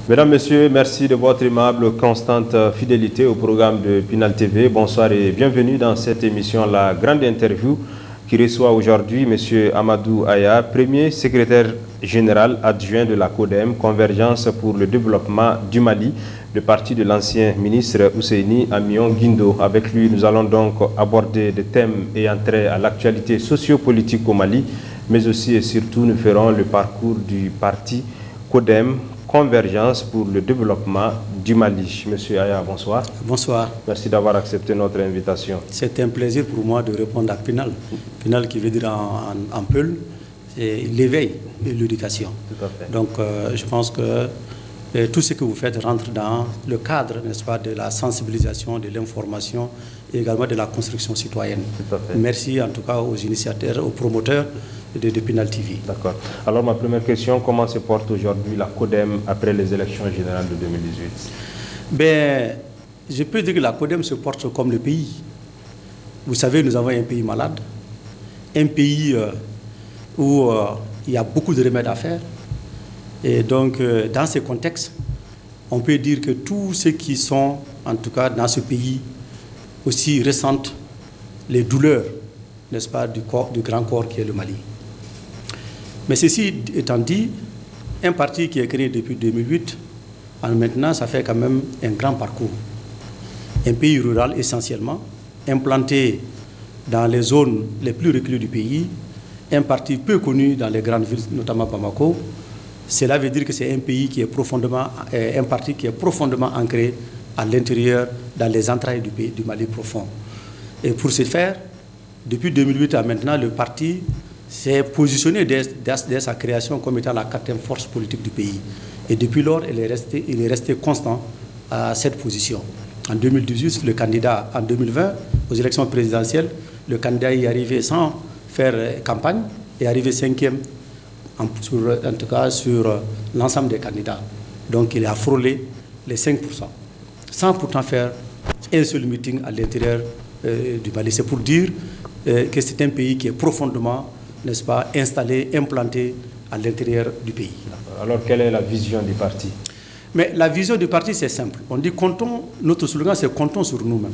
Mesdames, Messieurs, merci de votre aimable, constante fidélité au programme de Pinal TV. Bonsoir et bienvenue dans cette émission, la grande interview qui reçoit aujourd'hui M. Amadou Aya, premier secrétaire général adjoint de la CODEM, Convergence pour le développement du Mali, le parti de l'ancien ministre Ousseini Amion Guindo. Avec lui, nous allons donc aborder des thèmes ayant trait à l'actualité sociopolitique au Mali, mais aussi et surtout nous ferons le parcours du parti CODEM, Convergence pour le développement du Mali. Monsieur Aya, bonsoir. Bonsoir. Merci d'avoir accepté notre invitation. C'est un plaisir pour moi de répondre à Pinal. Pinal qui veut dire en Peul, c'est l'éveil et l'éducation. Tout à fait. Donc je pense que tout ce que vous faites rentre dans le cadre, n'est-ce pas, de la sensibilisation, de l'information et également de la construction citoyenne. Tout à fait. Merci en tout cas aux initiateurs, aux promoteurs de Pinal TV. D'accord. Alors ma première question, comment se porte aujourd'hui la CODEM après les élections générales de 2018? Ben, je peux dire que la CODEM se porte comme le pays. Vous savez, nous avons un pays malade, un pays où il y a beaucoup de remèdes à faire. Et donc, dans ce contexte, on peut dire que tous ceux qui sont, en tout cas dans ce pays, aussi ressentent les douleurs, n'est-ce pas, du grand corps qui est le Mali. Mais ceci étant dit, un parti qui est créé depuis 2008, maintenant, ça fait quand même un grand parcours. Un pays rural essentiellement, implanté dans les zones les plus reculées du pays, un parti peu connu dans les grandes villes, notamment Bamako. Cela veut dire que c'est un pays qui est profondément, un parti qui est profondément ancré à l'intérieur, dans les entrailles du Mali profond. Et pour ce faire, depuis 2008 à maintenant, le parti s'est positionné dès sa création comme étant la quatrième force politique du pays. Et depuis lors, il est resté constant à cette position. En 2018, le candidat, en 2020, aux élections présidentielles, le candidat y est arrivé sans faire campagne, est arrivé 5e, en tout cas sur l'ensemble des candidats. Donc il a frôlé les 5%, sans pourtant faire un seul meeting à l'intérieur du Mali. C'est pour dire que c'est un pays qui est profondément, n'est-ce pas, installé, implanté à l'intérieur du pays. Alors, quelle est la vision du parti? Mais la vision du parti, c'est simple. On dit comptons, notre slogan, c'est comptons sur nous-mêmes.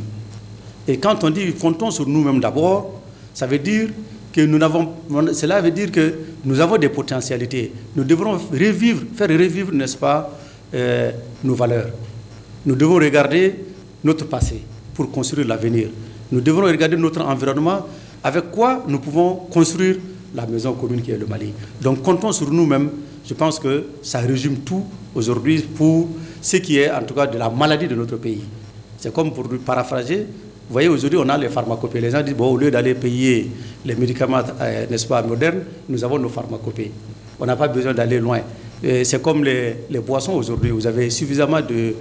Et quand on dit comptons sur nous-mêmes d'abord, ça veut dire que cela veut dire que nous avons des potentialités. Nous devrons faire revivre, n'est-ce pas, nos valeurs. Nous devons regarder notre passé pour construire l'avenir. Nous devrons regarder notre environnement, avec quoi nous pouvons construire la maison commune qui est le Mali. Donc comptons sur nous-mêmes. Je pense que ça résume tout aujourd'hui pour ce qui est en tout cas de la maladie de notre pays. C'est comme pour paraphraser, vous voyez aujourd'hui on a les pharmacopées. Les gens disent bon, au lieu d'aller payer les médicaments, n'est-ce pas, modernes, nous avons nos pharmacopées. On n'a pas besoin d'aller loin. C'est comme les boissons aujourd'hui. Vous avez suffisamment de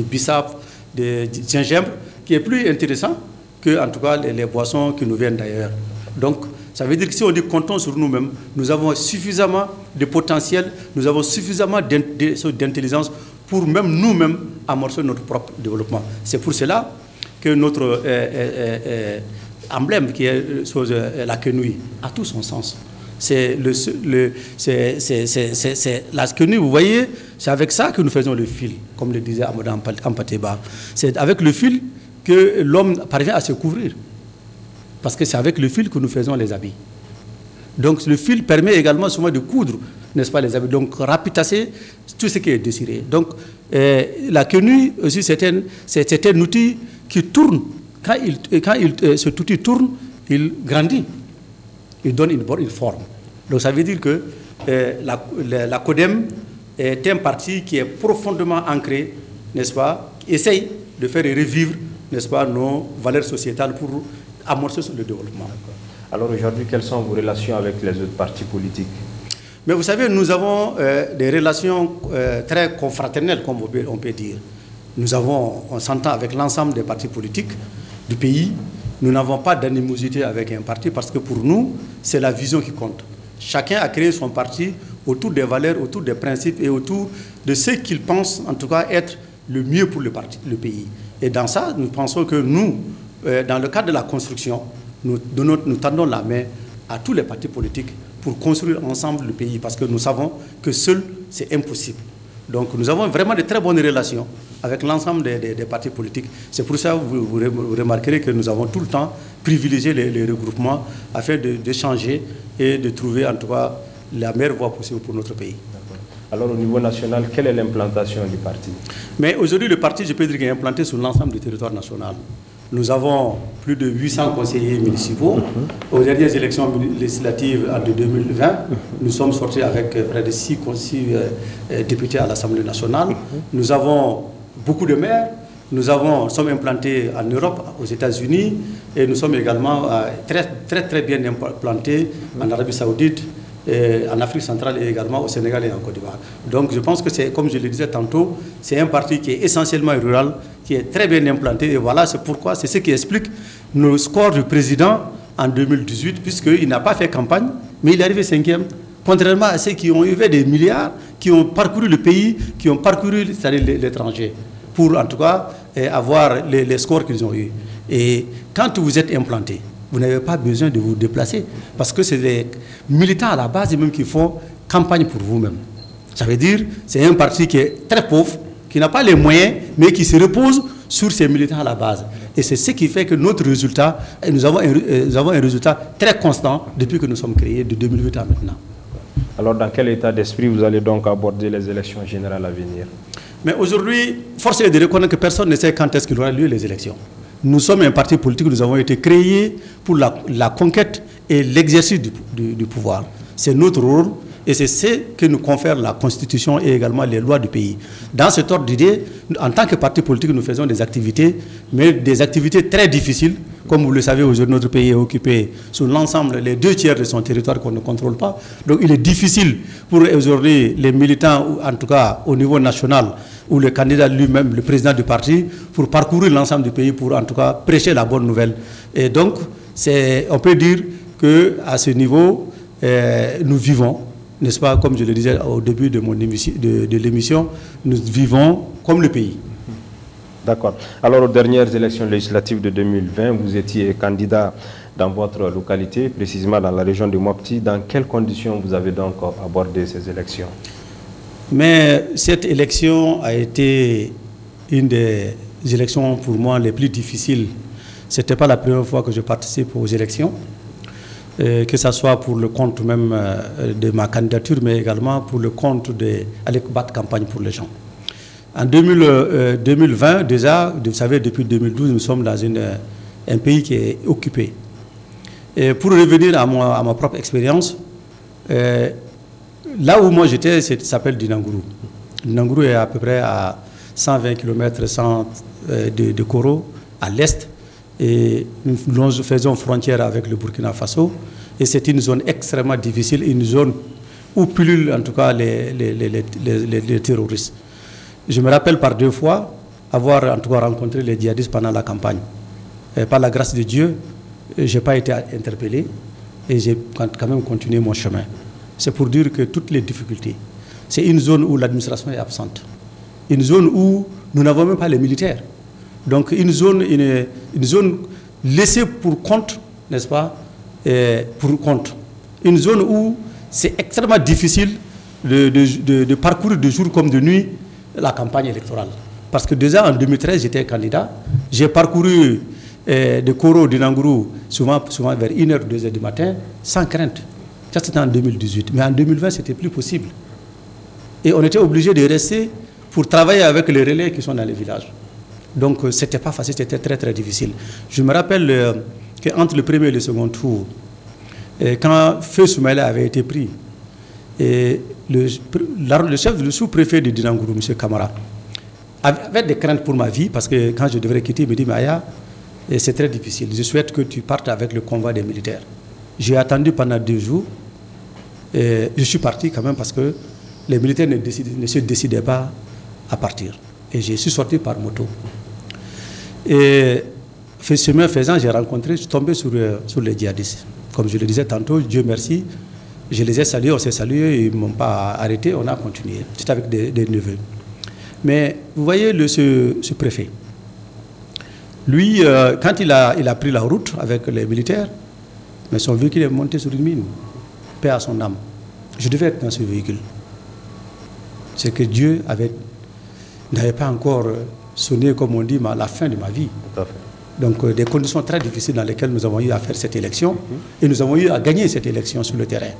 bissap, de gingembre, qui est plus intéressant que en tout cas les boissons qui nous viennent d'ailleurs. Donc, ça veut dire que si on dit comptons sur nous-mêmes, nous avons suffisamment de potentiel, nous avons suffisamment d'intelligence pour même nous-mêmes amorcer notre propre développement. C'est pour cela que notre emblème, qui est la quenouille, a tout son sens. C'est la quenouille, vous voyez, c'est avec ça que nous faisons le fil, comme le disait Amadou Ampateba. C'est avec le fil que l'homme parvient à se couvrir. Parce que c'est avec le fil que nous faisons les habits. Donc le fil permet également souvent de coudre, n'est-ce pas, les habits. Donc rapitasser tout ce qui est désiré. Donc la quenouille aussi, c'est un outil qui tourne. Quand cet outil tourne, il grandit. Il donne une forme. Donc ça veut dire que la CODEM est un parti qui est profondément ancré, n'est-ce pas, qui essaye de faire revivre, n'est-ce pas, nos valeurs sociétales pour amorcer sur le développement. Alors aujourd'hui, quelles sont vos relations avec les autres partis politiques? Mais vous savez, nous avons des relations très confraternelles, comme on peut dire. On s'entend avec l'ensemble des partis politiques du pays. Nous n'avons pas d'animosité avec un parti parce que pour nous, c'est la vision qui compte. Chacun a créé son parti autour des valeurs, autour des principes et autour de ce qu'il pense, en tout cas, être le mieux pour le pays. Et dans ça, nous pensons que nous, dans le cadre de la construction, nous tendons la main à tous les partis politiques pour construire ensemble le pays, parce que nous savons que seul, c'est impossible. Donc nous avons vraiment de très bonnes relations avec l'ensemble des partis politiques. C'est pour ça que vous remarquerez que nous avons tout le temps privilégié les regroupements afin d'échanger et de trouver en tout cas la meilleure voie possible pour notre pays. Alors au niveau national, quelle est l'implantation du parti? Mais aujourd'hui, le parti, je peux dire qu'il est implanté sur l'ensemble du territoire national. Nous avons plus de 800 conseillers municipaux. Aux dernières élections législatives de 2020, nous sommes sortis avec près de 6 députés à l'Assemblée nationale. Nous avons beaucoup de maires. Nous sommes implantés en Europe, aux États-Unis, et nous sommes également très bien implantés en Arabie Saoudite, en Afrique centrale et également au Sénégal et en Côte d'Ivoire. Donc je pense que c'est, comme je le disais tantôt, c'est un parti qui est essentiellement rural, qui est très bien implanté. Et voilà, c'est pourquoi, c'est ce qui explique nos scores du président en 2018, puisqu'il n'a pas fait campagne, mais il est arrivé 5e, contrairement à ceux qui ont eu des milliards, qui ont parcouru le pays, qui ont parcouru l'étranger, pour en tout cas avoir les scores qu'ils ont eus. Et quand vous êtes implanté, vous n'avez pas besoin de vous déplacer, parce que c'est les militants à la base même qui font campagne pour vous-même. Ça veut dire c'est un parti qui est très pauvre, qui n'a pas les moyens, mais qui se repose sur ses militants à la base. Et c'est ce qui fait que notre résultat, nous avons un résultat très constant depuis que nous sommes créés, de 2008 à maintenant. Alors dans quel état d'esprit vous allez donc aborder les élections générales à venir? Mais aujourd'hui, force est de reconnaître que personne ne sait quand est-ce qu'il aura lieu les élections. Nous sommes un parti politique, nous avons été créés pour la conquête et l'exercice du pouvoir. C'est notre rôle et c'est ce que nous confère la Constitution et également les lois du pays. Dans cet ordre d'idée, en tant que parti politique, nous faisons des activités, mais des activités très difficiles. Comme vous le savez, aujourd'hui, notre pays est occupé sur l'ensemble, les 2/3 de son territoire qu'on ne contrôle pas. Donc il est difficile pour aujourd'hui les militants, en tout cas au niveau national, ou le candidat lui-même, le président du parti, pour parcourir l'ensemble du pays, pour en tout cas prêcher la bonne nouvelle. Et donc, on peut dire qu'à ce niveau, nous vivons, n'est-ce pas, comme je le disais au début de l'émission, nous vivons comme le pays. D'accord. Alors, aux dernières élections législatives de 2020, vous étiez candidat dans votre localité, précisément dans la région de Mopti. Dans quelles conditions vous avez donc abordé ces élections? Mais cette élection a été une des élections pour moi les plus difficiles. Ce n'était pas la première fois que je participe aux élections, que ce soit pour le compte même de ma candidature, mais également pour le compte d'aller battre campagne pour les gens. En 2020, déjà, vous savez, depuis 2012, nous sommes dans un pays qui est occupé. Et pour revenir à ma propre expérience, là où moi j'étais, ça s'appelle Dinangourou. Dinangourou est à peu près à 120 km de Koro, à l'est. Et nous faisons frontière avec le Burkina Faso. Et c'est une zone extrêmement difficile, une zone où pullulent en tout cas les terroristes. Je me rappelle par 2 fois avoir en tout cas rencontré les djihadistes pendant la campagne. Et par la grâce de Dieu, je n'ai pas été interpellé et j'ai quand même continué mon chemin. C'est pour dire que toutes les difficultés, c'est une zone où l'administration est absente. Une zone où nous n'avons même pas les militaires. Donc une zone laissée pour compte, n'est-ce pas, pour compte. Une zone où c'est extrêmement difficile de parcourir de jour comme de nuit la campagne électorale. Parce que déjà en 2013, j'étais candidat. J'ai parcouru de Koro, Dinangourou, souvent vers 1h, 2h du matin, sans crainte. Ça, c'était en 2018. Mais en 2020, c'était plus possible. Et on était obligé de rester pour travailler avec les relais qui sont dans les villages. Donc, ce n'était pas facile, c'était très, très difficile. Je me rappelle qu'entre le premier et le second tour, quand Feu Soumaïla avait été pris, et le sous-préfet de Dinangourou, M. Kamara, avait des craintes pour ma vie, parce que quand je devrais quitter, il me dit, Maya, c'est très difficile, je souhaite que tu partes avec le convoi des militaires. J'ai attendu pendant 2 jours, et je suis parti quand même parce que les militaires ne se décidaient pas à partir. Et je suis sorti par moto. Et chemin faisant, je suis tombé sur les djihadistes. Comme je le disais tantôt, Dieu merci, je les ai salués, on s'est salués, ils ne m'ont pas arrêté, on a continué. C'était avec des neveux. Mais vous voyez ce préfet. Lui, quand il a pris la route avec les militaires, mais son véhicule est monté sur une mine. Paix à son âme. Je devais être dans ce véhicule. c'est que Dieu n'avait pas encore sonné, comme on dit, la fin de ma vie. Tout à fait. Donc des conditions très difficiles dans lesquelles nous avons eu à faire cette élection et nous avons eu à gagner cette élection sur le terrain.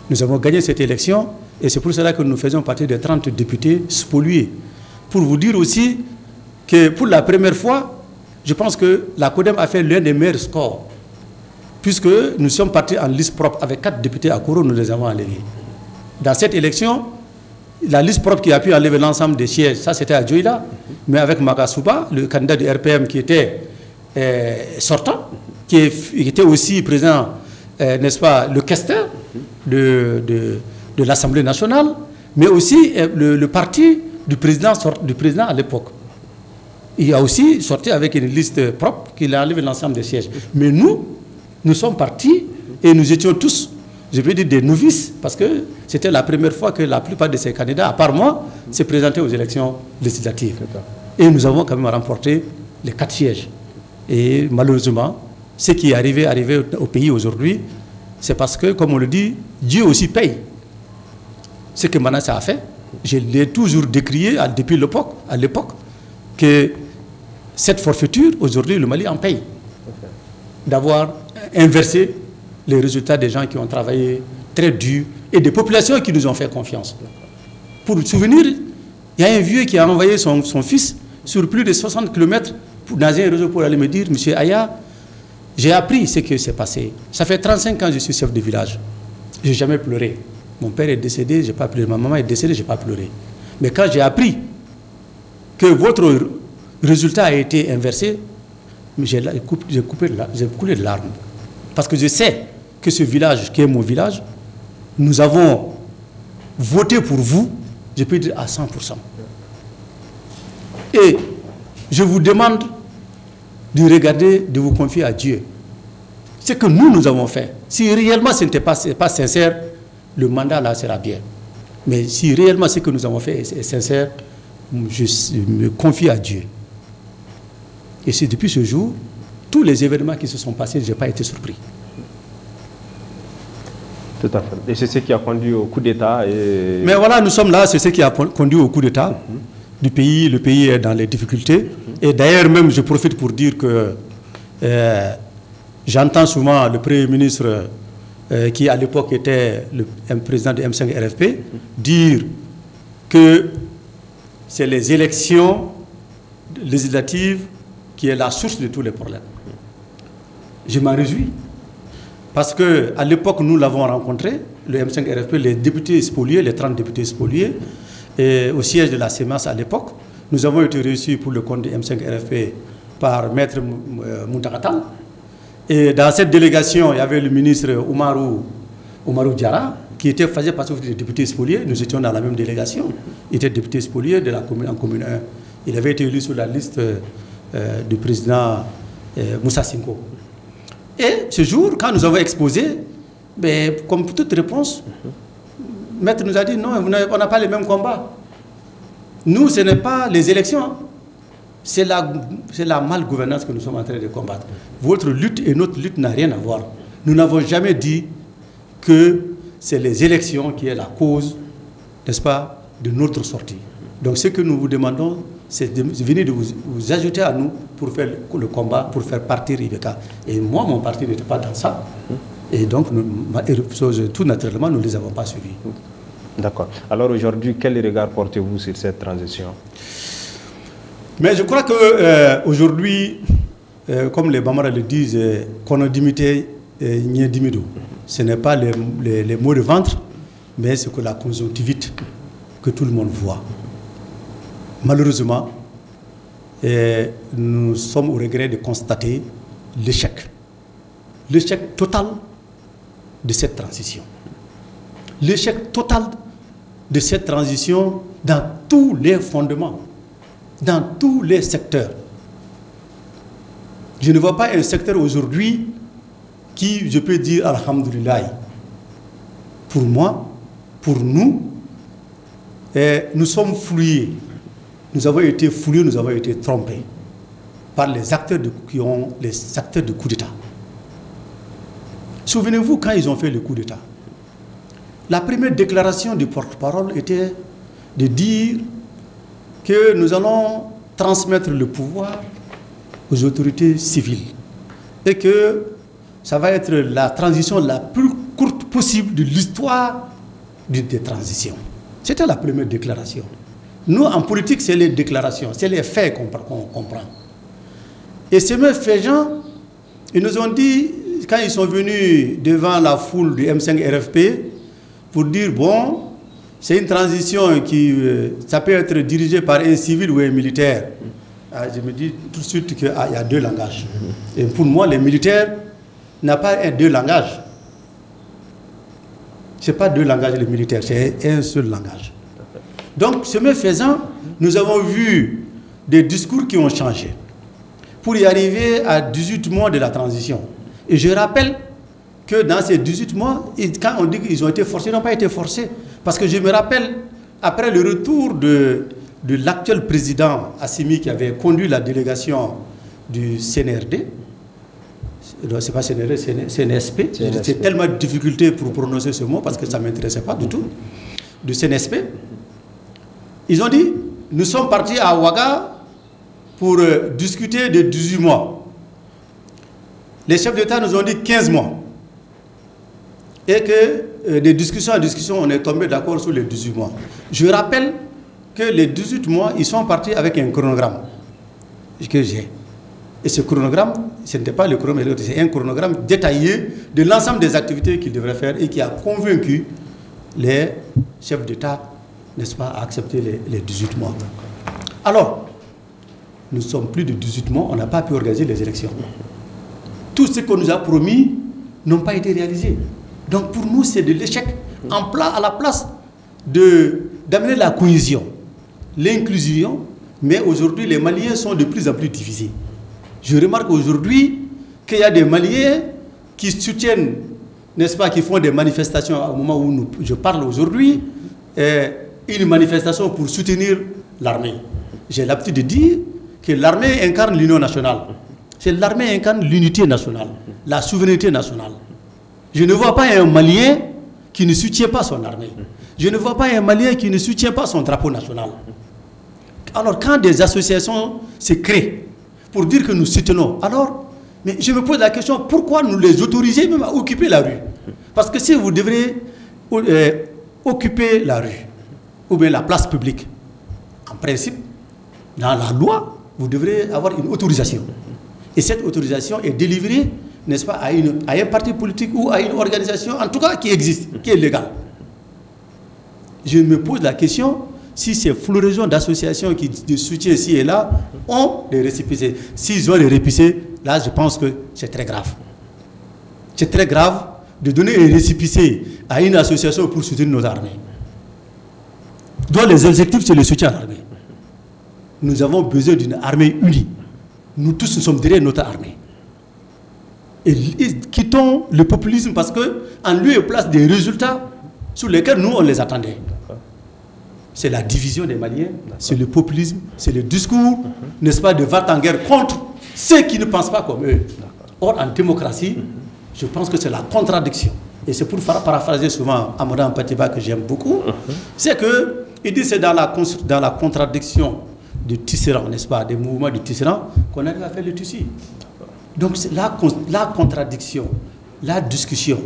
Nous avons gagné cette élection et c'est pour cela que nous faisons partie des 30 députés spoliés. Pour vous dire aussi que pour la première fois, je pense que la CODEM a fait l'un des meilleurs scores puisque nous sommes partis en liste propre avec 4 députés à Koro, nous les avons enlevés. Dans cette élection, la liste propre qui a pu enlever l'ensemble des sièges, ça c'était à Djoïla, mais avec Magasuba, le candidat du RPM qui était sortant, qui était aussi président, n'est-ce pas, le questeur de l'Assemblée nationale, mais aussi le parti du président à l'époque. Il a aussi sorti avec une liste propre qui a enlevé l'ensemble des sièges. Mais nous sommes partis et nous étions tous, je peux dire, des novices, parce que c'était la première fois que la plupart de ces candidats, à part moi, se présentaient aux élections législatives. Et nous avons quand même remporté les 4 sièges. Et malheureusement, ce qui est arrivé au pays aujourd'hui, c'est parce que, comme on le dit, Dieu aussi paye. Ce que Manassa a fait, je l'ai toujours décrié depuis à l'époque, que cette forfaiture, aujourd'hui, le Mali en paye. D'avoir inversé les résultats des gens qui ont travaillé très dur et des populations qui nous ont fait confiance. Pour le souvenir, il y a un vieux qui a envoyé son fils sur plus de 60 km dans un réseau pour aller me dire, monsieur Aya, j'ai appris ce qui s'est passé. Ça fait 35 ans que je suis chef de village. Je n'ai jamais pleuré. Mon père est décédé, je n'ai pas pleuré. Ma maman est décédée, je n'ai pas pleuré. Mais quand j'ai appris que votre résultat a été inversé, j'ai coulé de larmes. Parce que je sais que ce village, qui est mon village, nous avons voté pour vous, je peux dire à 100%. Et je vous demande de regarder, de vous confier à Dieu. Ce que nous avons fait, si réellement ce n'était pas sincère, le mandat là sera bien. Mais si réellement ce que nous avons fait est sincère, je me confie à Dieu. Et c'est depuis ce jour, tous les événements qui se sont passés, je n'ai pas été surpris. Tout à fait. Et c'est ce qui a conduit au coup d'État. Mais voilà, nous sommes là, c'est ce qui a conduit au coup d'État du pays. Le pays est dans les difficultés. Et d'ailleurs, même, je profite pour dire que j'entends souvent le Premier ministre, qui à l'époque était un président de M5 RFP, dire que c'est les élections législatives qui est la source de tous les problèmes. Je m'en réjouis. Parce qu'à l'époque, nous l'avons rencontré, le M5 RFP, les députés spoliés, les 30 députés spoliés, et au siège de la CEMAS à l'époque. Nous avons été reçus pour le compte de M5 RFP par Maître Moutakatal. Et dans cette délégation, il y avait le ministre Oumarou Diarra, qui faisait partie des députés spoliés. Nous étions dans la même délégation. Il était député spolié de la commune, en commune 1. Il avait été élu sur la liste du président Moussa Sinko. Et ce jour, quand nous avons exposé, ben, comme toute réponse, le maître nous a dit non, on n'a pas les mêmes combats. Nous, ce n'est pas les élections, c'est la malgouvernance que nous sommes en train de combattre. Votre lutte et notre lutte n'a rien à voir. Nous n'avons jamais dit que c'est les élections qui est la cause, n'est-ce pas, de notre sortie. Donc ce que nous vous demandons, c'est de venir de vous ajouter à nous pour faire le combat, pour faire partir Ibeka. Et moi, mon parti n'était pas dans ça. Et donc, tout naturellement, nous ne les avons pas suivis. D'accord. Alors aujourd'hui, quel regard portez-vous sur cette transition? Mais je crois qu'aujourd'hui, comme les Bambara le disent, qu'on a dimité, ce n'est pas les maux de ventre, mais c'est que la conjonctivite que tout le monde voit. Malheureusement, nous sommes au regret de constater l'échec total de cette transition. L'échec total de cette transition dans tous les fondements, dans tous les secteurs. Je ne vois pas un secteur aujourd'hui qui, je peux dire, alhamdoulilah, pour moi, pour nous, nous sommes fouillés. Nous avons été fouillés, nous avons été trompés par les acteurs de coup d'État. Souvenez-vous quand ils ont fait le coup d'État. La première déclaration du porte-parole était de dire que nous allons transmettre le pouvoir aux autorités civiles et que ça va être la transition la plus courte possible de l'histoire des transitions. C'était la première déclaration. Nous, en politique, c'est les déclarations, c'est les faits qu'on comprend. Et ces mêmes faits-gens, ils nous ont dit, quand ils sont venus devant la foule du M5 RFP, pour dire, bon, c'est une transition qui, ça peut être dirigée par un civil ou un militaire. Je me dis tout de suite qu'il y a deux langages. Et pour moi, les militaires n'ont pas deux langages. Ce n'est pas deux langages, les militaires, c'est un seul langage. Donc, ce même faisant, nous avons vu des discours qui ont changé pour y arriver à 18 mois de la transition. Et je rappelle que dans ces 18 mois, quand on dit qu'ils ont été forcés, ils n'ont pas été forcés. Parce que je me rappelle, après le retour de l'actuel président Assimi qui avait conduit la délégation du CNRD, c'est pas CNRD, CNSP, j'ai tellement de difficultés pour prononcer ce mot parce que ça ne m'intéressait pas du tout, du CNSP, ils ont dit, nous sommes partis à Ouaga pour discuter de 18 mois. Les chefs d'État nous ont dit 15 mois. Et que de discussion en discussion, on est tombé d'accord sur les 18 mois. Je rappelle que les 18 mois, ils sont partis avec un chronogramme que j'ai. Et ce chronogramme, ce n'était pas le chronogramme, c'est un chronogramme détaillé de l'ensemble des activités qu'ils devraient faire et qui a convaincu les chefs d'État, n'est-ce pas, à accepter les 18 mois. Alors, nous sommes plus de 18 mois, on n'a pas pu organiser les élections. Tout ce qu'on nous a promis n'ont pas été réalisés. Donc pour nous, c'est de l'échec à la place d'amener la cohésion, l'inclusion, mais aujourd'hui, les Maliens sont de plus en plus divisés. Je remarque aujourd'hui qu'il y a des Maliens qui soutiennent, n'est-ce pas, qui font des manifestations au moment où je parle aujourd'hui, une manifestation pour soutenir l'armée. J'ai l'habitude de dire que l'armée incarne l'union nationale. C'est l'armée incarne l'unité nationale, la souveraineté nationale. Je ne vois pas un Malien qui ne soutient pas son armée. Je ne vois pas un Malien qui ne soutient pas son drapeau national. Alors quand des associations se créent pour dire que nous soutenons, alors, mais je me pose la question, pourquoi nous les autoriser même à occuper la rue? Parce que si vous devrez occuper la rue, ou bien la place publique, en principe, dans la loi, vous devrez avoir une autorisation. Et cette autorisation est délivrée, n'est-ce pas, à un parti politique ou à une organisation, en tout cas qui existe, qui est légale. Je me pose la question, si ces floraisons d'associations qui soutiennent ici et là ont des récépissés. S'ils ont des récépissés, là je pense que c'est très grave. C'est très grave de donner un récépissé à une association pour soutenir nos armées. Dont les objectifs, c'est le soutien à l'armée. Nous avons besoin d'une armée unie. Nous tous, nous sommes derrière notre armée. Et quittons le populisme parce qu'en lieu et place des résultats sur lesquels nous, on les attendait. C'est la division des Maliens, c'est le populisme, c'est le discours, n'est-ce pas, de va en guerre contre ceux qui ne pensent pas comme eux. Or, en démocratie, je pense que c'est la contradiction. Et c'est pour paraphraser souvent Amadou Patiba que j'aime beaucoup, c'est qu'il dit que c'est dans la contradiction du tisserand, n'est-ce pas, des mouvements du tisserand, qu'on arrive à faire le tissu. Donc la contradiction, la discussion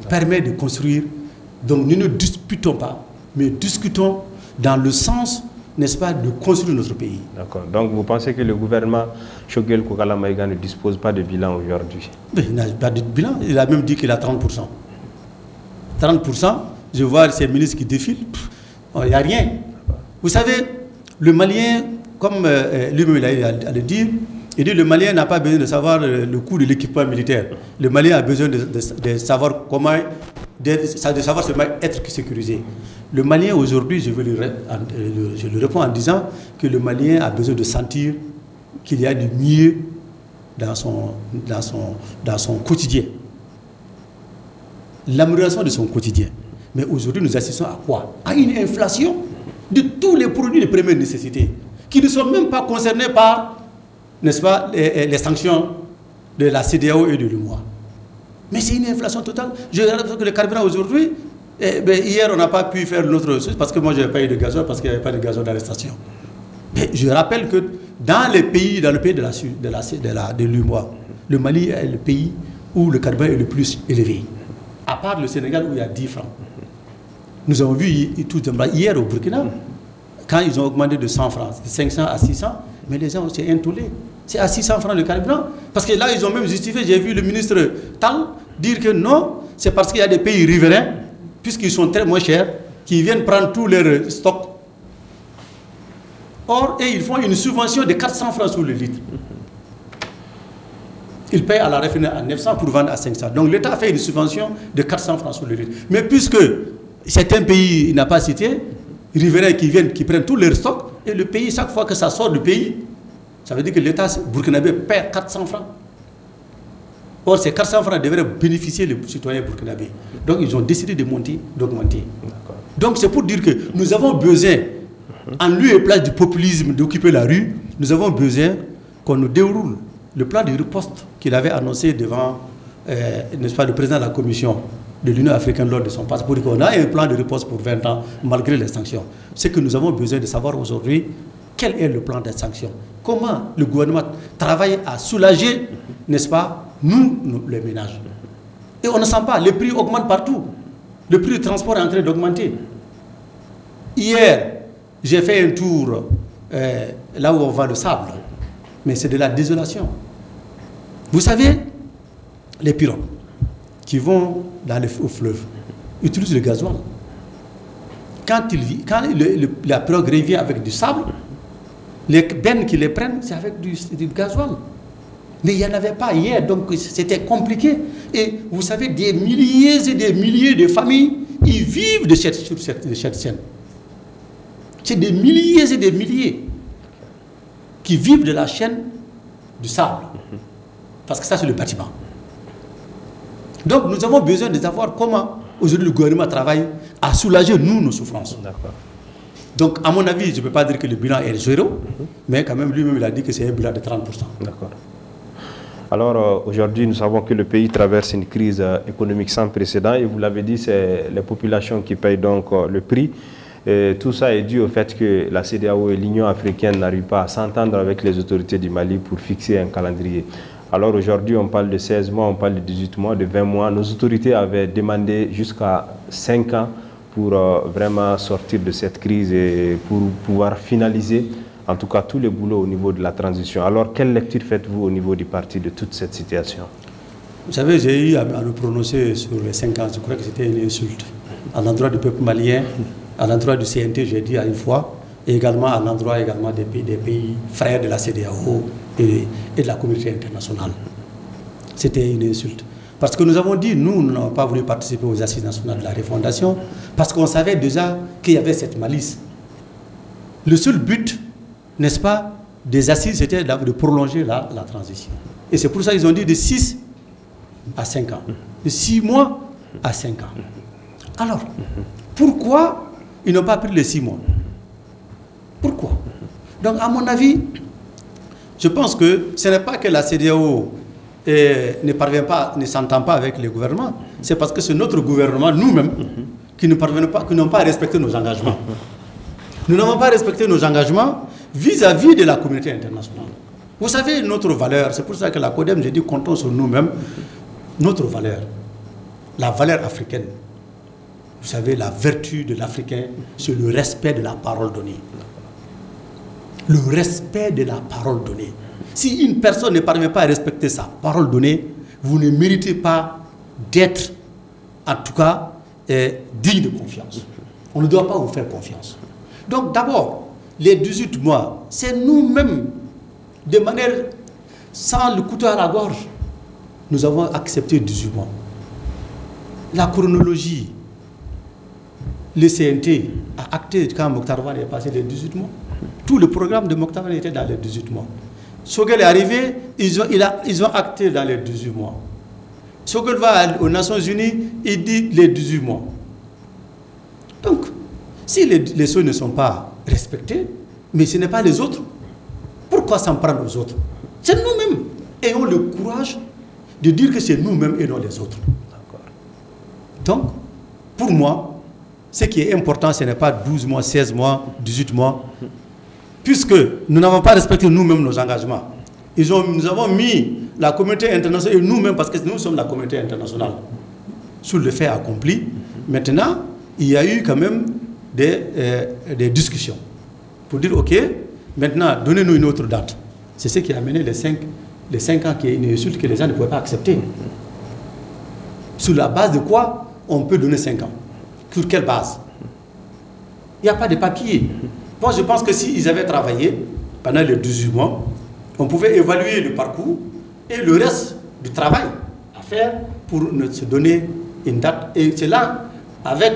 permet de construire. Donc nous ne disputons pas, mais discutons dans le sens, n'est-ce pas, de construire notre pays. D'accord. Donc vous pensez que le gouvernement Choguel Kokala Maïga ne dispose pas de bilan aujourd'hui? Il n'a pas de bilan, il a même dit qu'il a 30%. 30%, je vois ces ministres qui défilent, il n'y a rien. Vous savez, le Malien, comme lui-même il a le dire, il dit que le Malien n'a pas besoin de savoir le coût de l'équipement militaire. Le Malien a besoin de savoir comment, de savoir seulement être sécurisé. Le Malien aujourd'hui, je le réponds en disant que le Malien a besoin de sentir qu'il y a du mieux dans son quotidien. L'amélioration de son quotidien. Mais aujourd'hui, nous assistons à quoi? À une inflation de tous les produits de première nécessité qui ne sont même pas concernés par, n'est-ce pas, les sanctions de la CEDEAO et de l'UEMOA. Mais c'est une inflation totale. Je regarde que le carburant aujourd'hui, Hier, on n'a pas pu faire notre chose parce que moi, je n'avais pas eu de gasoil, parce qu'il n'y avait pas de gazoil d'arrestation. Mais je rappelle que dans le pays de l'UMOA, le Mali est le pays où le carburant est le plus élevé. À part le Sénégal où il y a 10 francs. Nous avons vu tout hier au Burkina, quand ils ont augmenté de 100 francs, de 500 à 600, mais les gens, c'est intoulé. C'est à 600 francs le carburant. Parce que là, ils ont même justifié, j'ai vu le ministre Tal dire que non, c'est parce qu'il y a des pays riverains, puisqu'ils sont très moins chers, qui viennent prendre tous leurs stocks. Or, ils font une subvention de 400 francs sur le litre. Ils payent à la raffinerie à 900 pour vendre à 500. Donc l'État a fait une subvention de 400 francs sur le litre. Mais puisque certains pays, il n'a pas cité, riverains qui viennent, qui prennent tous leurs stocks, et le pays, chaque fois que ça sort du pays, ça veut dire que l'État burkinabé perd 400 francs. Or, ces 400 francs devraient bénéficier les citoyens burkinabés. Donc, ils ont décidé d'augmenter. Donc, c'est pour dire que nous avons besoin, en lieu et place du populisme, d'occuper la rue, nous avons besoin qu'on nous déroule le plan de riposte qu'il avait annoncé devant, n'est-ce pas, le président de la commission de l'Union africaine lors de son passeport, pour qu'on a un plan de riposte pour 20 ans, malgré les sanctions. C'est que nous avons besoin de savoir aujourd'hui quel est le plan des sanctions. Comment le gouvernement travaille à soulager, n'est-ce pas, nous, les ménages. Et on ne sent pas, les prix augmentent partout. Le prix du transport est en train d'augmenter. Hier, j'ai fait un tour là où on vend le sable, mais c'est de la désolation. Vous savez, les pirogues qui vont au fleuve utilisent le gasoil. Quand la pirogue revient avec du sable, les bennes qui les prennent, c'est avec du gasoil. Mais il n'y en avait pas hier, donc c'était compliqué. Et vous savez, des milliers et des milliers de familles, ils vivent sur cette chaîne. C'est des milliers et des milliers qui vivent de la chaîne du sable. Parce que ça, c'est le bâtiment. Donc, nous avons besoin de savoir comment, aujourd'hui, le gouvernement travaille à soulager, nous, nos souffrances. Donc, à mon avis, je ne peux pas dire que le bilan est zéro, mais quand même, lui-même, il a dit que c'est un bilan de 30%. D'accord. Alors, aujourd'hui, nous savons que le pays traverse une crise économique sans précédent, et vous l'avez dit, c'est les populations qui payent donc le prix. Et tout ça est dû au fait que la CEDEAO et l'Union africaine n'arrivent pas à s'entendre avec les autorités du Mali pour fixer un calendrier. Alors aujourd'hui, on parle de 16 mois, on parle de 18 mois, de 20 mois. Nos autorités avaient demandé jusqu'à 5 ans pour vraiment sortir de cette crise et pour pouvoir finaliser, en tout cas, tous les boulots au niveau de la transition. Alors, quelle lecture faites-vous au niveau du parti de toute cette situation? Vous savez, j'ai eu à me prononcer sur les 5 ans. Je crois que c'était une insulte à l'endroit du peuple malien, à l'endroit du CNT, j'ai dit à une fois, et également à l'endroit des pays frères de la CEDEAO et de la communauté internationale. C'était une insulte. Parce que nous avons dit, nous n'avons pas voulu participer aux assises nationales de la refondation, parce qu'on savait déjà qu'il y avait cette malice. Le seul but, n'est-ce pas, des assises, c'était de prolonger la transition. Et c'est pour ça qu'ils ont dit de 6 à 5 ans, de 6 mois à 5 ans. Alors, pourquoi ils n'ont pas pris les 6 mois? Pourquoi? Donc, à mon avis, je pense que ce n'est pas que la CEDEAO ne s'entend pas avec les gouvernements, c'est parce que c'est notre gouvernement, nous-mêmes, qui n'ont pas respecté nos engagements. Nous n'avons pas respecté nos engagements vis-à-vis de la communauté internationale. Vous savez, notre valeur, c'est pour ça que la CODEM, j'ai dit, comptons sur nous-mêmes, notre valeur, la valeur africaine. Vous savez, la vertu de l'Africain, c'est le respect de la parole donnée. Le respect de la parole donnée. Si une personne ne parvient pas à respecter sa parole donnée, vous ne méritez pas d'être, en tout cas, digne de confiance. On ne doit pas vous faire confiance. Donc d'abord, les 18 mois, c'est nous-mêmes, de manière sans le couteau à la gorge, nous avons accepté 18 mois. La chronologie, le CNT a acté quand Mokhtar Wane est passé les 18 mois. Tout le programme de Mokhtar Wane était dans les 18 mois. Sogel est arrivé, ils ont acté dans les 18 mois. Sogel va aux Nations Unies, il dit les 18 mois. Donc, si les choses ne sont pas respectées, mais ce n'est pas les autres, pourquoi s'en prendre aux autres? C'est nous-mêmes. Ayons le courage de dire que c'est nous-mêmes et non les autres. Donc, pour moi, ce qui est important, ce n'est pas 12 mois, 16 mois, 18 mois, puisque nous n'avons pas respecté nous-mêmes nos engagements. Nous avons mis la communauté internationale et nous-mêmes, parce que nous sommes la communauté internationale, sous le fait accompli. Maintenant, il y a eu quand même des discussions pour dire, OK, maintenant, donnez-nous une autre date. C'est ce qui a amené les 5 ans, qui est une insulte que les gens ne pouvaient pas accepter. Sur la base de quoi on peut donner 5 ans? Sur quelle base? Il n'y a pas de papier. Moi, je pense que s'ils avaient travaillé pendant les 18 mois, on pouvait évaluer le parcours et le reste du travail à faire pour se donner une date. Et c'est là, avec,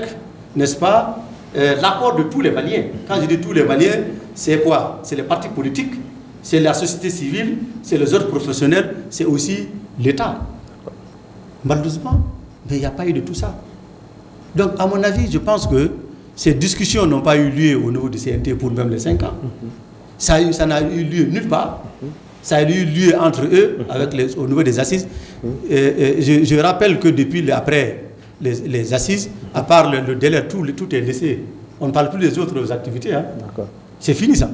n'est-ce pas, l'accord de tous les Maliens. Quand je dis tous les Maliens, c'est quoi? C'est les partis politiques, c'est la société civile, c'est les autres professionnels, c'est aussi l'État. Malheureusement, mais il n'y a pas eu de tout ça. Donc, à mon avis, je pense que ces discussions n'ont pas eu lieu au niveau du CNT pour même les 5 ans. Ça n'a eu lieu nulle part. Ça a eu lieu entre eux, au niveau des assises. Je rappelle que depuis après les assises, à part le délai, tout est laissé. On ne parle plus des autres activités. Hein. C'est fini ça.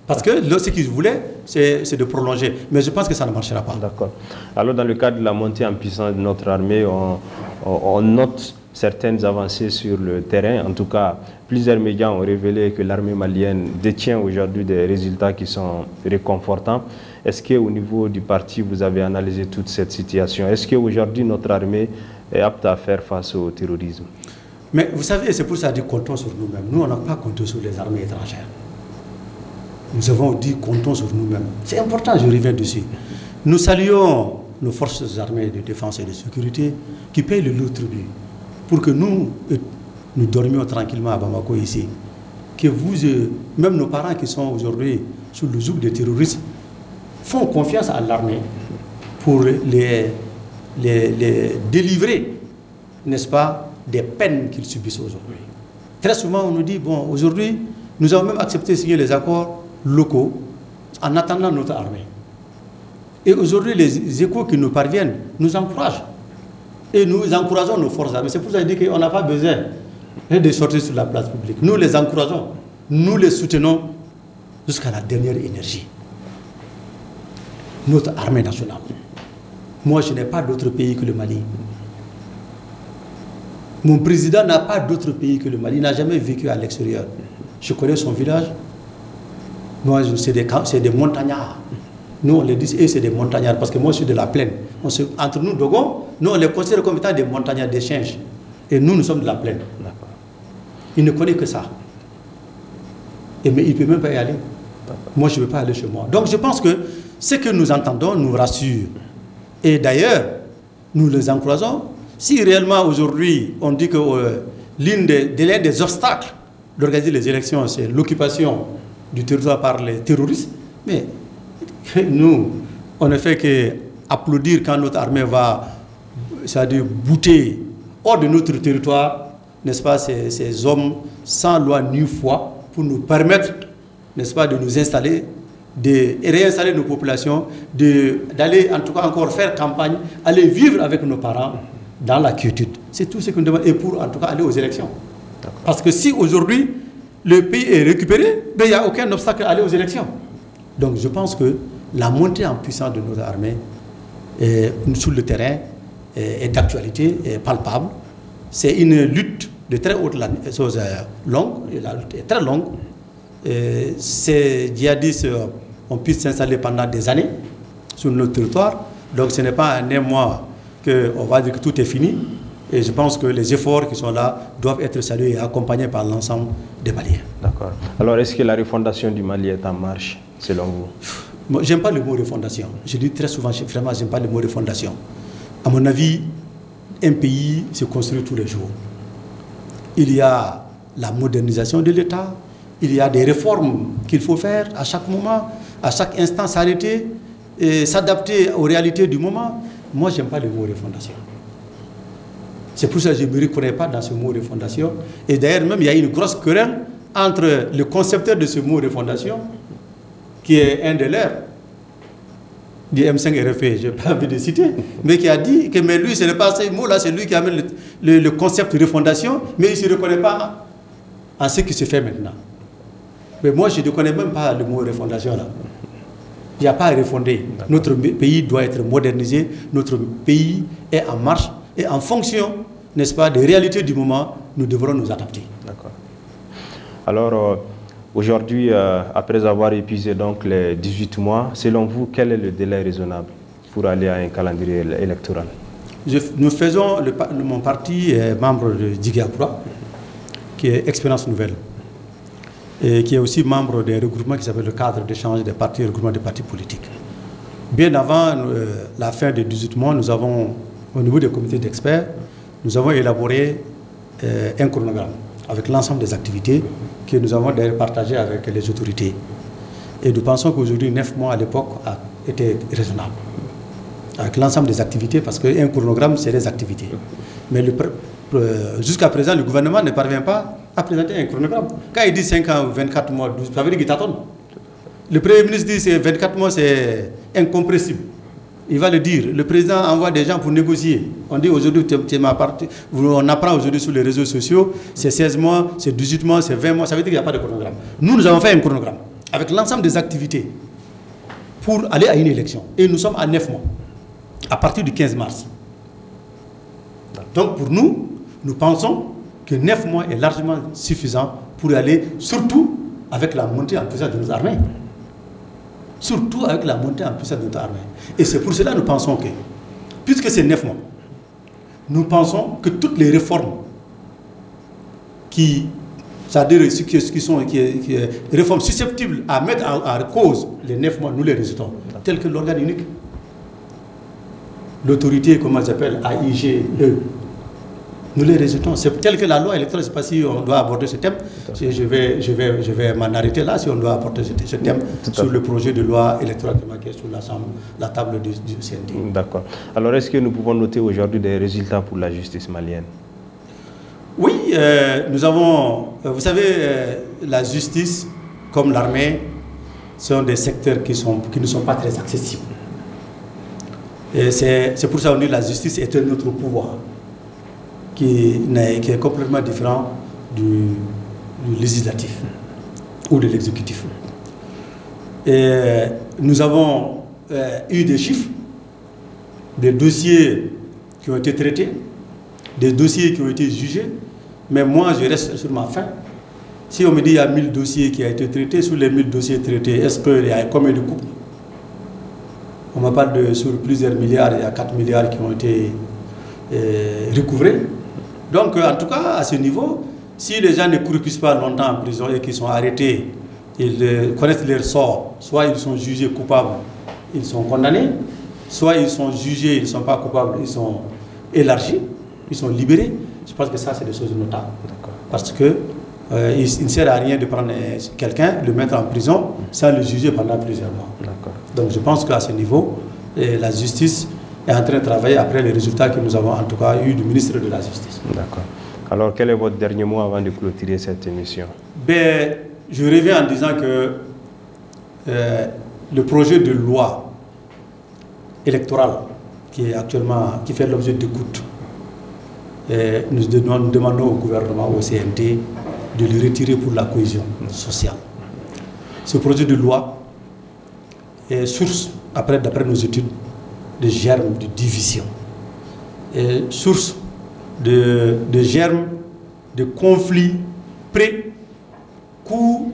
Parce que ce qu'ils voulaient, c'est de prolonger. Mais je pense que ça ne marchera pas. D'accord. Alors, dans le cadre de la montée en puissance de notre armée, on note certaines avancées sur le terrain. En tout cas, plusieurs médias ont révélé que l'armée malienne détient aujourd'hui des résultats qui sont réconfortants. Est-ce qu'au niveau du parti, vous avez analysé toute cette situation? Est-ce qu'aujourd'hui, notre armée est apte à faire face au terrorisme? Mais vous savez, c'est pour ça que nous comptons sur nous-mêmes. Nous, on n'a pas compté sur les armées étrangères. Nous avons dit comptons sur nous-mêmes. C'est important, je reviens dessus. Nous saluons nos forces armées de défense et de sécurité qui payent le lourd tribut pour que nous dormions tranquillement à Bamako ici. Que vous, même nos parents qui sont aujourd'hui sous le joug des terroristes, font confiance à l'armée pour les délivrer, n'est-ce pas, des peines qu'ils subissent aujourd'hui. Très souvent, on nous dit, bon, aujourd'hui, nous avons même accepté de signer les accords locaux en attendant notre armée. Et aujourd'hui, les échos qui nous parviennent nous encouragent. Et nous encourageons nos forces armées. C'est pour ça que je dis qu'on n'a pas besoin de sortir sur la place publique. Nous les encourageons, nous les soutenons jusqu'à la dernière énergie. Notre armée nationale. Moi, je n'ai pas d'autre pays que le Mali. Mon président n'a pas d'autre pays que le Mali. Il n'a jamais vécu à l'extérieur. Je connais son village. Moi, c'est des montagnards. Nous, on les dit, et c'est des montagnards, parce que moi, je suis de la plaine. Entre nous, Dogon, nous, on les considère comme étant des montagnards, des singes. Et nous, nous sommes de la plaine. Il ne connaît que ça. Mais il ne peut même pas y aller. Moi, je ne veux pas aller chez moi. Donc, je pense que ce que nous entendons nous rassure. Et d'ailleurs, nous les encourageons. Si réellement, aujourd'hui, on dit que l'un des obstacles d'organiser les élections, c'est l'occupation du territoire par les terroristes, mais nous, on ne fait qu'applaudir quand notre armée va, c'est-à-dire bouter hors de notre territoire, n'est-ce pas, ces hommes sans loi ni foi, pour nous permettre, n'est-ce pas, de nous installer, de réinstaller nos populations, d'aller en tout cas encore faire campagne, aller vivre avec nos parents dans la quiétude. C'est tout ce qu'on demande, et pour en tout cas aller aux élections. Parce que si aujourd'hui le pays est récupéré, ben, il n'y a aucun obstacle à aller aux élections. Donc je pense que la montée en puissance de notre armée sur le terrain est d'actualité, est palpable. C'est une lutte de très haute longue, et la lutte est très longue. Ces djihadistes ont pu s'installer pendant des années sur notre territoire. Donc ce n'est pas en un mois qu'on va dire que tout est fini. Et je pense que les efforts qui sont là doivent être salués et accompagnés par l'ensemble des Maliens. D'accord. Alors, est-ce que la refondation du Mali est en marche, selon vous? Moi, j'aime pas le mot refondation. Je dis très souvent, vraiment, j'aime pas le mot refondation. À mon avis, un pays se construit tous les jours. Il y a la modernisation de l'État, il y a des réformes qu'il faut faire à chaque moment, à chaque instant, s'arrêter et s'adapter aux réalités du moment. Moi, j'aime pas le mot refondation. C'est pour ça que je ne me reconnais pas dans ce mot refondation. Et d'ailleurs, même, il y a une grosse querelle entre le concepteur de ce mot refondation, qui est un de leurs, du M5 RFP, je n'ai pas envie de citer, mais qui a dit que mais lui, ce n'est pas ces mots-là, c'est lui qui amène le concept de refondation, mais il ne se reconnaît pas en ce qui se fait maintenant. Mais moi, je ne connais même pas le mot refondation là. Il n'y a pas à refonder. Notre pays doit être modernisé, notre pays est en marche, et en fonction, n'est-ce pas, des réalités du moment, nous devrons nous adapter. D'accord. Alors, aujourd'hui, après avoir épuisé donc les 18 mois, selon vous, quel est le délai raisonnable pour aller à un calendrier électoral? Nous faisons, mon parti est membre de Djigapura, qui est Expérience Nouvelle, et qui est aussi membre des regroupements qui s'appelle le cadre d'échange des partis, regroupement des partis politiques. Bien avant la fin des 18 mois, nous avons, au niveau des comités d'experts, nous avons élaboré un chronogramme avec l'ensemble des activités que nous avons d'ailleurs partagé avec les autorités. Et nous pensons qu'aujourd'hui, 9 mois à l'époque a été raisonnable. Avec l'ensemble des activités, parce qu'un chronogramme, c'est les activités. Mais jusqu'à présent, le gouvernement ne parvient pas à présenter un chronogramme. Quand il dit 5 ans, 24 mois, 12, ça veut dire qu'il tâtonne. Le Premier ministre dit que 24 mois, c'est incompressible. Il va le dire. Le président envoie des gens pour négocier. On dit aujourd'hui, on apprend aujourd'hui sur les réseaux sociaux, c'est 16 mois, c'est 18 mois, c'est 20 mois, ça veut dire qu'il n'y a pas de chronogramme. Nous avons fait un chronogramme avec l'ensemble des activités pour aller à une élection. Et nous sommes à 9 mois, à partir du 15 mars. Donc pour nous, nous pensons que 9 mois est largement suffisant pour aller, surtout avec la montée en puissance de nos armées. Surtout avec la montée en puissance de notre armée. Et c'est pour cela que nous pensons que, puisque c'est 9 mois, nous pensons que toutes les réformes c'est-à-dire réformes susceptibles à mettre en cause les 9 mois, nous les rejetons, telles que l'organe unique, l'autorité, comment ça s'appelle, AIGE, nous les rejetons. C'est tel que la loi électorale, je ne sais pas si on doit aborder ce thème, je vais m'en arrêter là, si on doit aborder ce thème sur le projet de loi électorale qui est sur la table du CND. D'accord. Alors, est-ce que nous pouvons noter aujourd'hui des résultats pour la justice malienne? Oui, nous avons, vous savez, la justice, comme l'armée, sont des secteurs qui ne sont pas très accessibles. Et c'est pour ça qu'on dit que la justice est un autre pouvoir qui est complètement différent du législatif ou de l'exécutif. Et nous avons eu des chiffres, des dossiers qui ont été traités, des dossiers qui ont été jugés, mais moi je reste sur ma faim. Si on me dit qu'il y a 1000 dossiers qui ont été traités, sur les 1000 dossiers traités, est-ce qu'il y a combien de couples? On me parle de sur plusieurs milliards, il y a 4 milliards qui ont été recouvrés. Donc en tout cas, à ce niveau, si les gens ne croupissent pas longtemps en prison et qu'ils sont arrêtés, ils connaissent leur sort, soit ils sont jugés coupables, ils sont condamnés, soit ils sont jugés, ils ne sont pas coupables, ils sont élargis, ils sont libérés. Je pense que ça, c'est des choses notables. Parce que il ne sert à rien de prendre quelqu'un, le mettre en prison, sans le juger pendant plusieurs mois. Donc je pense qu'à ce niveau, la justice est en train de travailler après les résultats que nous avons en tout cas eu du ministre de la Justice. D'accord. Alors quel est votre dernier mot avant de clôturer cette émission? Je reviens en disant que le projet de loi électorale qui fait l'objet d'écoute, nous demandons au gouvernement, au CNT, de le retirer pour la cohésion sociale. Ce projet de loi est source, d'après nos études, de germes de division, est source de germes de conflits pré, court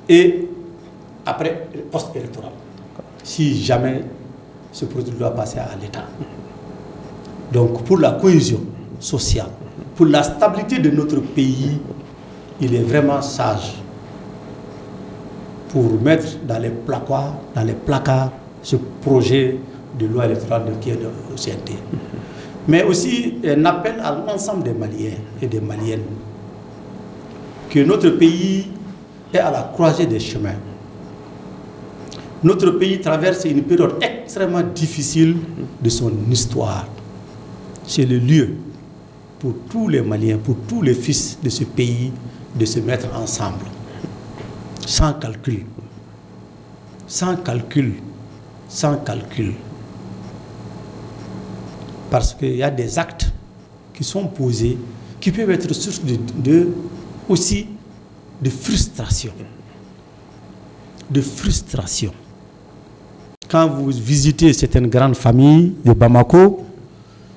et après post-électoral. Si jamais ce projet de loi passait à l'État. Donc pour la cohésion sociale, pour la stabilité de notre pays, il est vraiment sage pour mettre dans les placards ce projet de loi électorale qui est au CNT. Mais aussi un appel à l'ensemble des Maliens et des Maliennes que notre pays est à la croisée des chemins. Notre pays traverse une période extrêmement difficile de son histoire. C'est le lieu pour tous les Maliens, pour tous les fils de ce pays, de se mettre ensemble, sans calcul, sans calcul. Parce qu'il y a des actes qui sont posés, qui peuvent être source aussi de frustration. De frustration. Quand vous visitez certaines grandes familles de Bamako,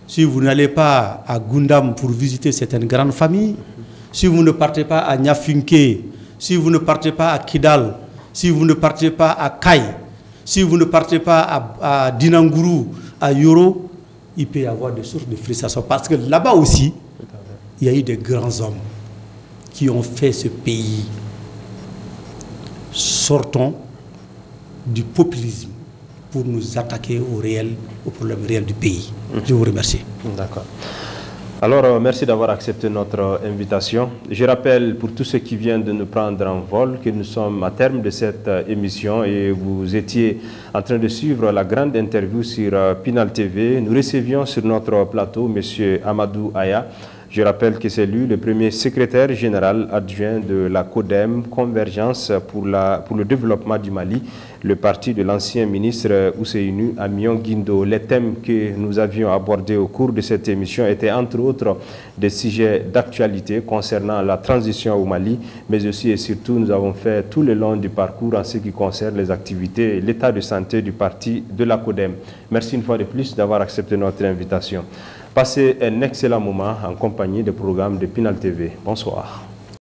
si vous n'allez pas à Gundam pour visiter certaines grandes familles, si vous ne partez pas à Nyafinke, si vous ne partez pas à Kidal, si vous ne partez pas à Kai, si vous ne partez pas à Dinanguru, à Yoro, il peut y avoir des sources de frustration. Parce que là-bas aussi, il y a eu des grands hommes qui ont fait ce pays. Sortons du populisme pour nous attaquer au problème réel du pays. Je vous remercie. D'accord. Alors, merci d'avoir accepté notre invitation. Je rappelle pour tous ceux qui viennent de nous prendre en vol que nous sommes à terme de cette émission et vous étiez en train de suivre la grande interview sur Pinal TV. Nous recevions sur notre plateau M. Amadou Aya. Je rappelle que c'est lui le premier secrétaire général adjoint de la CODEM, Convergence pour le développement du Mali, le parti de l'ancien ministre Ousseynou Amion Guindo. Les thèmes que nous avions abordés au cours de cette émission étaient entre autres des sujets d'actualité concernant la transition au Mali, mais aussi et surtout nous avons fait tout le long du parcours en ce qui concerne les activités et l'état de santé du parti de la CODEM. Merci une fois de plus d'avoir accepté notre invitation. Passez un excellent moment en compagnie des programmes de Pinal TV. Bonsoir.